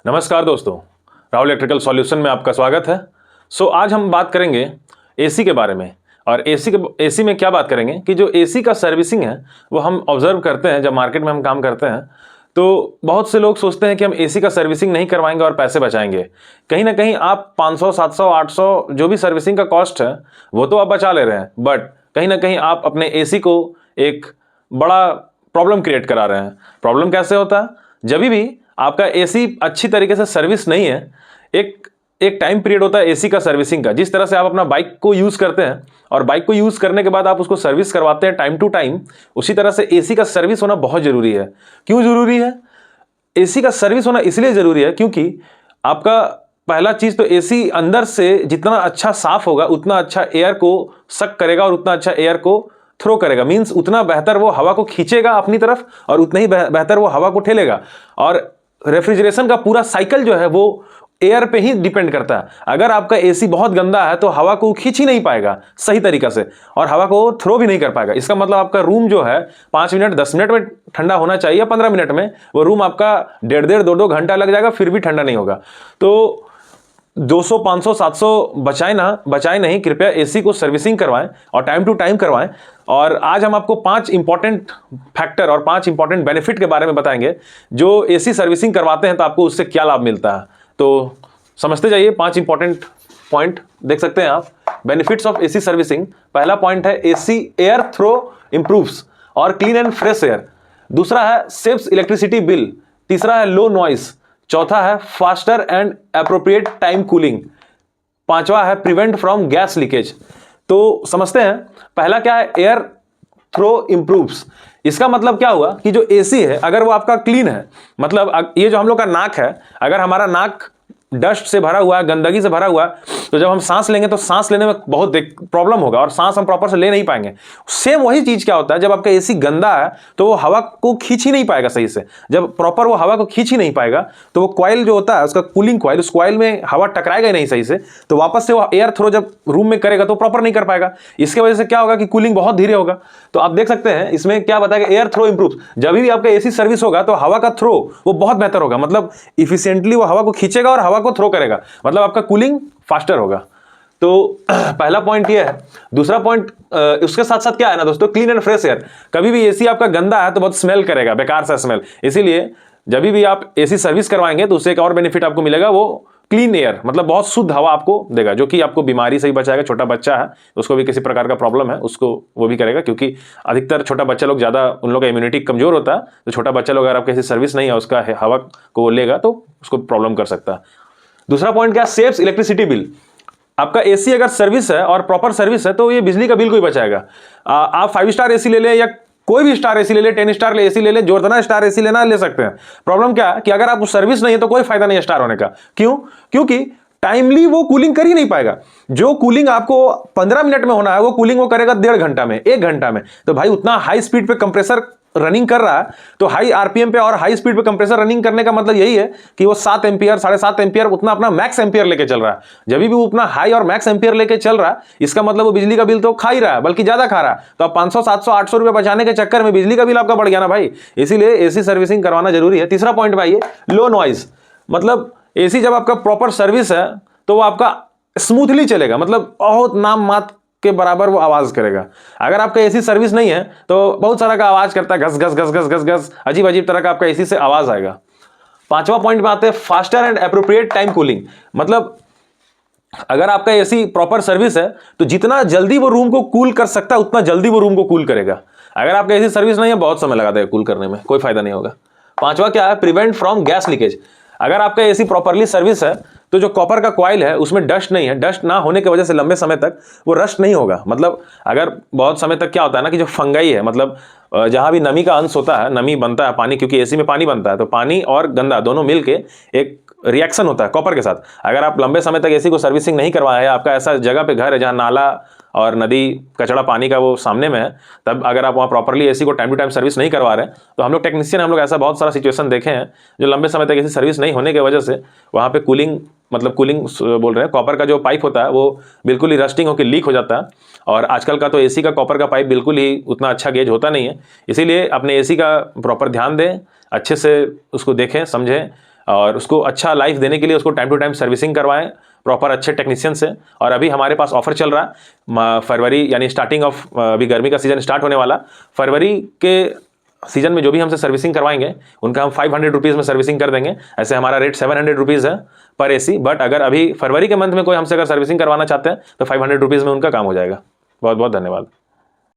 नमस्कार दोस्तों, Rahul electrical solution में आपका स्वागत है। आज हम बात करेंगे एसी के बारे में। और एसी में क्या बात करेंगे कि जो एसी का सर्विसिंग है वो हम ऑब्जर्व करते हैं जब मार्केट में हम काम करते हैं, तो बहुत से लोग सोचते हैं कि हम एसी का सर्विसिंग नहीं करवाएंगे और पैसे बचाएंगे। कहीं ना कहीं आप 500, 700, 800 जो भी सर्विसिंग का कॉस्ट है वो तो आप बचा ले रहे हैं, बट कहीं ना कहीं आप अपने एसी को एक बड़ा प्रॉब्लम क्रिएट करा रहे हैं। प्रॉब्लम कैसे होता है? जब भी आपका एसी अच्छी तरीके से सर्विस नहीं है, एक टाइम पीरियड होता है एसी का सर्विसिंग का। जिस तरह से आप अपना बाइक को यूज़ करते हैं और बाइक को यूज़ करने के बाद आप उसको सर्विस करवाते हैं टाइम टू टाइम, उसी तरह से एसी का सर्विस होना बहुत ज़रूरी है। क्यों ज़रूरी है? एसी का सर्विस होना इसलिए ज़रूरी है क्योंकि आपका पहला चीज़ तो एसी अंदर से जितना अच्छा साफ होगा उतना अच्छा एयर को सक करेगा और उतना अच्छा एयर को थ्रो करेगा। मीन्स उतना बेहतर वो हवा को खींचेगा अपनी तरफ और उतना ही बेहतर वो हवा को ठेलेगा। और रेफ्रिजरेशन का पूरा साइकिल जो है वो एयर पे ही डिपेंड करता है। अगर आपका एसी बहुत गंदा है तो हवा को खींच ही नहीं पाएगा सही तरीका से और हवा को थ्रो भी नहीं कर पाएगा। इसका मतलब आपका रूम जो है 5 मिनट 10 मिनट में ठंडा होना चाहिए, 15 मिनट में वो रूम आपका 1.5 2 घंटा लग जाएगा, फिर भी ठंडा नहीं होगा। तो 200, 500, 700 बचाए नहीं, कृपया एसी को सर्विसिंग करवाएं और टाइम टू टाइम करवाएं। और आज हम आपको 5 इंपॉर्टेंट फैक्टर और 5 इंपॉर्टेंट बेनिफिट के बारे में बताएंगे जो एसी सर्विसिंग करवाते हैं तो आपको उससे क्या लाभ मिलता है। तो समझते जाइए, 5 इंपॉर्टेंट पॉइंट देख सकते हैं आप। Benefits of AC servicing. पहला पॉइंट है एसी एयर थ्रो इंप्रूव्स और क्लीन एंड फ्रेश एयर। दूसरा है सेव्स इलेक्ट्रिसिटी बिल। तीसरा है लो नॉइस। चौथा है faster and appropriate time cooling. पांचवा है प्रिवेंट फ्रॉम गैस लीकेज। तो समझते हैं पहला क्या है, एयर थ्रो इंप्रूव्स। इसका मतलब क्या हुआ कि जो एसी है अगर वो आपका क्लीन है, मतलब ये जो हम लोग का नाक है, अगर हमारा नाक डस्ट से भरा हुआ है, गंदगी से भरा हुआ है, तो जब हम सांस लेंगे तो सांस लेने में बहुत प्रॉब्लम होगा और सांस हम प्रॉपर से ले नहीं पाएंगे। सेम वही चीज क्या होता है, जब आपका एसी गंदा है तो वो हवा को खींच ही नहीं पाएगा सही से। जब प्रॉपर वो हवा को खींच ही नहीं पाएगा तो वो कॉइल जो होता है उसका कूलिंग कॉइल, उस कॉइल में हवा टकराएगा ही नहीं सही से, तो वापस से वो एयर थ्रो जब रूम में करेगा तो प्रॉपर नहीं कर पाएगा। इसके वजह से क्या होगा कि कूलिंग बहुत धीरे होगा। तो आप देख सकते हैं इसमें क्या बताया, एयर थ्रो इंप्रूव। जब भी आपका एसी सर्विस होगा तो हवा का थ्रो वो बहुत बेहतर होगा, मतलब इफिशिएंटली वो हवा को खींचेगा और हवा को थ्रो करेगा, मतलब आपका कूलिंग फास्टर होगा। तो पहला पॉइंट ये है। दूसरा पॉइंट उसके साथ साथ क्या है ना दोस्तों, क्लीन एंड फ्रेश एयर। कभी भी एसी आपका गंदा है तो बहुत स्मेल करेगा, बेकार सा स्मेल। इसीलिए जब भी आप एसी सर्विस करवाएंगे तो उससे एक और बेनिफिट आपको मिलेगा, वो क्लीन एयर, मतलब बहुत शुद्ध हवा आपको देगा, जो कि आपको बीमारी से ही बचाएगा। छोटा बच्चा है उसको भी किसी प्रकार का प्रॉब्लम है उसको वो भी करेगा, क्योंकि अधिकतर छोटा बच्चा लोग ज़्यादा उन लोग का इम्यूनिटी कमजोर होता है। तो छोटा बच्चा लोग अगर आपकी ऐसी सर्विस नहीं है उसका हवा को लेगा तो उसको प्रॉब्लम कर सकता है। दूसरा पॉइंट क्या, सेव्स इलेक्ट्रिसिटी बिल। आपका एसी अगर सर्विस है और प्रॉपर सर्विस है तो ये बिजली का बिल को ही बचाएगा। आप 5 स्टार एसी ले लें या कोई भी स्टार एसी ले ले, 10 स्टार एसी ले ले, जो जितना स्टार एसी लेना ले सकते हैं। प्रॉब्लम क्या है कि अगर आप सर्विस नहीं है तो कोई फायदा नहीं है स्टार होने का। क्यों? क्योंकि टाइमली वो कूलिंग कर ही नहीं पाएगा। जो कूलिंग आपको 15 मिनट में होना है वो कूलिंग वो करेगा 1.5 घंटा में, 1 घंटा में। तो भाई उतना हाई स्पीड पे कंप्रेसर रनिंग कर रहा है, तो हाई आरपीएम पे और हाई स्पीड पे कंप्रेसर रनिंग करने का मतलब यही है कि वो 7 एम्पियर 7.5 एम्पियर उतना अपना मैक्स एम्पियर लेके चल रहा है। जब भी वो अपना हाई और मैक्स एम्पियर लेके चल रहा है, इसका मतलब वो बिजली का बिल तो खा ही रहा है, बल्कि ज्यादा खा रहा है। तो आप 500, 700, 800 रुपए बचाने के चक्कर में बिजली का बिल आपका बढ़ गया ना भाई। इसीलिए एसी सर्विसिंग करवाना जरूरी है। तीसरा पॉइंट भाई लो नॉइज। मतलब एसी जब आपका प्रॉपर सर्विस है तो वो आपका स्मूथली चलेगा, मतलब बहुत नाम मात्र के बराबर वो आवाज करेगा। अगर आपका एसी सर्विस नहीं है तो बहुत सारा का आवाज करता है, घस घस घस घस घस घस, अजीब अजीब तरह का आपका एसी से आवाज आएगा। पांचवा पॉइंट में आते हैं faster and appropriate time cooling. मतलब अगर आपका एसी प्रॉपर सर्विस है तो जितना जल्दी वो रूम को कूल कर सकता है उतना जल्दी वो रूम को कूल करेगा। अगर आपका एसी सर्विस नहीं है बहुत समय लगा देगा कूल करने में, कोई फायदा नहीं होगा। पांचवा क्या है, प्रिवेंट फ्रॉम गैस लीकेज। अगर आपका एसी प्रॉपरली सर्विस है तो जो कॉपर का कॉइल है उसमें डस्ट नहीं है, डस्ट ना होने की वजह से लंबे समय तक वो रस्ट नहीं होगा। मतलब अगर बहुत समय तक क्या होता है ना कि जो फंगाई है, मतलब जहां भी नमी का अंश होता है, नमी बनता है पानी, क्योंकि एसी में पानी बनता है, तो पानी और गंदा दोनों मिलके एक रिएक्शन होता है कॉपर के साथ। अगर आप लंबे समय तक एसी को सर्विसिंग नहीं करवाए, आपका ऐसा जगह पे घर है जहां नाला और नदी कचड़ा पानी का वो सामने में है, तब अगर आप वहाँ प्रॉपरली एसी को टाइम टू टाइम सर्विस नहीं करवा रहे हैं, तो हम लोग टेक्नीशियन हम लोग ऐसा बहुत सारा सिचुएशन देखे हैं जो लंबे समय तक एसी सर्विस नहीं होने की वजह से वहाँ पे कूलिंग बोल रहे हैं, कॉपर का जो पाइप होता है वो बिल्कुल ही रस्टिंग होकर लीक हो जाता है। और आजकल का तो एसी का कॉपर का पाइप बिल्कुल ही उतना अच्छा गेज होता नहीं है। इसीलिए अपने एसी का प्रॉपर ध्यान दें, अच्छे से उसको देखें समझें, और उसको अच्छा लाइफ देने के लिए उसको टाइम टू टाइम सर्विसिंग करवाएं प्रॉपर अच्छे टेक्नीशियन से। और अभी हमारे पास ऑफर चल रहा है फरवरी यानी स्टार्टिंग ऑफ अभी गर्मी का सीजन स्टार्ट होने वाला, फरवरी के सीजन में जो भी हमसे सर्विसिंग करवाएंगे उनका हम 500 रुपीज़ में सर्विसिंग कर देंगे। ऐसे हमारा रेट 700 रुपीज़ है पर एसी, बट अगर अभी फरवरी के मंथ में कोई हमसे अगर सर्विसिंग करवाना चाहते हैं तो 500 रुपीज़ में उनका काम हो जाएगा। बहुत बहुत धन्यवाद।